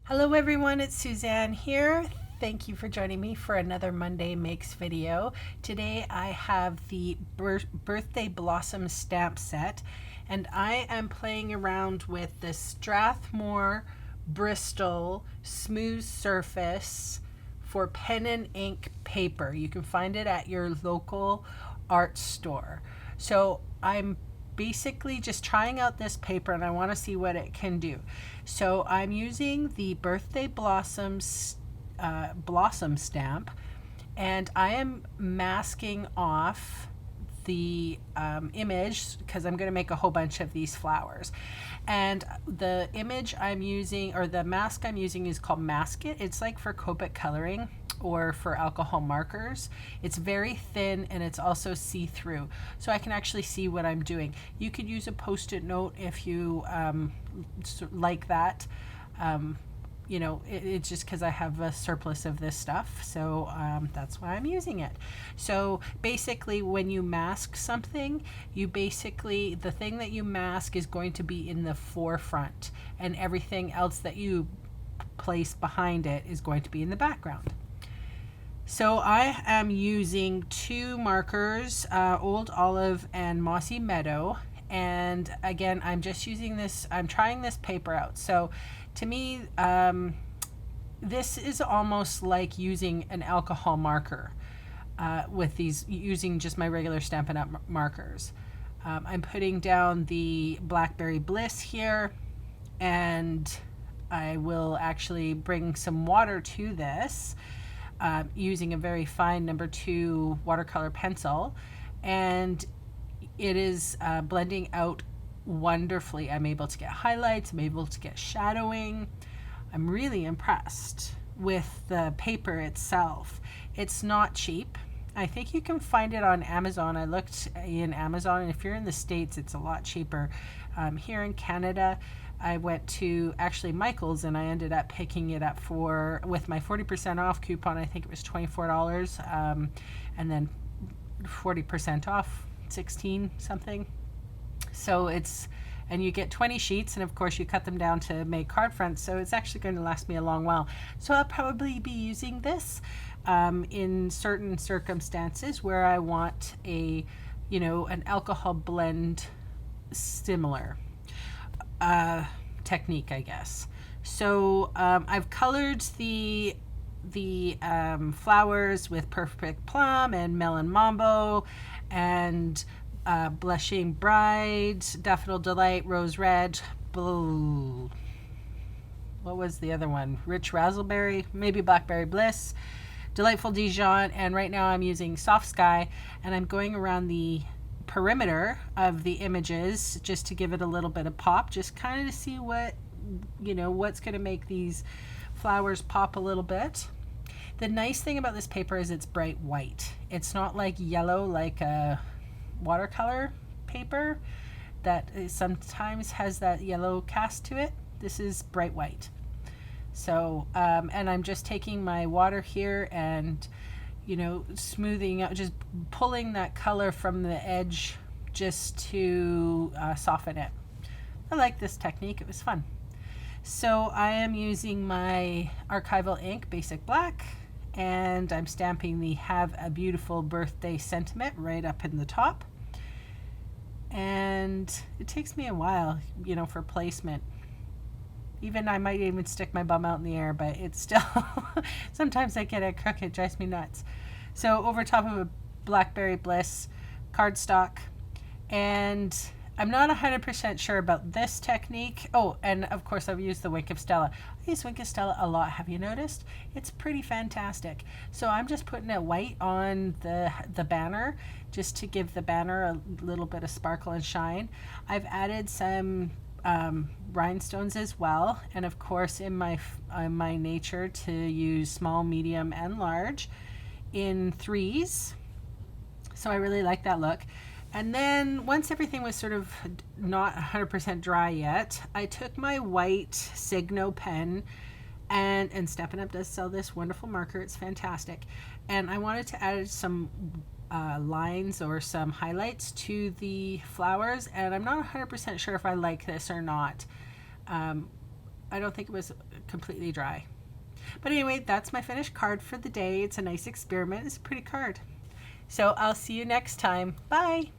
Hello everyone, it's Suzanne here. Thank you for joining me for another Monday Makes video. Today I have the birthday blossom stamp set and I am playing around with the Strathmore Bristol smooth surface for pen and ink paper. You can find it at your local art store. So I'm basically just trying out this paper and I want to see what it can do. So I'm using the Birthday Blossoms blossom stamp and I am masking off the image because I'm going to make a whole bunch of these flowers. And the image I'm using, or the mask I'm using, is called Mask It. It's like for Copic coloring or for alcohol markers. It's very thin and it's also see-through, so I can actually see what I'm doing. You could use a post-it note if you like that. It's just because I have a surplus of this stuff, so that's why I'm using it. So basically, when you mask something, the thing that you mask is going to be in the forefront, and everything else that you place behind it is going to be in the background. So I am using two markers, Old Olive and Mossy Meadow. And again, I'm just using this, I'm trying this paper out. So to me, this is almost like using an alcohol marker with these, using just my regular Stampin' Up markers. I'm putting down the Blackberry Bliss here, and I will actually bring some water to this using a very fine number 2 watercolor pencil, and it is blending out wonderfully. I'm able to get highlights, I'm able to get shadowing. I'm really impressed with the paper itself. It's not cheap. I think you can find it on Amazon. I looked in Amazon, and if you're in the States, it's a lot cheaper. Here in Canada, I went to actually Michael's and I ended up picking it up with my 40% off coupon. I think it was $24, and then 40% off, 16 something. So and you get 20 sheets, and of course you cut them down to make card fronts, so it's actually going to last me a long while. So I'll probably be using this in certain circumstances where I want an alcohol blend similar technique, I guess. So I've colored the flowers with Perfect Plum and Melon Mambo and Blushing Bride, Daffodil Delight, Rose Red, Blue. What was the other one? Rich Razzleberry, maybe Blackberry Bliss, Delightful Dijon, and right now I'm using Soft Sky, and I'm going around the perimeter of the images just to give it a little bit of pop, just kind of to see what's going to make these flowers pop a little bit. The nice thing about this paper is it's bright white. It's not like yellow like a watercolor paper that sometimes has that yellow cast to it. This is bright white. So and I'm just taking my water here and smoothing out, just pulling that color from the edge just to soften it. I like this technique. It was fun. So I am using my archival ink, Basic Black, and I'm stamping the Have a Beautiful Birthday sentiment right up in the top. And it takes me a while, for placement. I might even stick my bum out in the air, but it's still, sometimes I get it crooked, it drives me nuts. So over top of a Blackberry Bliss cardstock, and I'm not 100% sure about this technique. Oh, and of course I've used the Wink of Stella. I use Wink of Stella a lot, have you noticed? It's pretty fantastic. So I'm just putting it white on the banner, just to give the banner a little bit of sparkle and shine. I've added some rhinestones as well, and of course in my nature to use small, medium, and large in 3s. So I really like that look. And then once everything was sort of not 100% dry yet, I took my white Signo pen, and Stampin' Up does sell this wonderful marker. It's fantastic. And I wanted to add some lines or some highlights to the flowers, and I'm not 100% sure if I like this or not. I don't think it was completely dry. But anyway, that's my finished card for the day. It's a nice experiment. It's a pretty card. So I'll see you next time. Bye.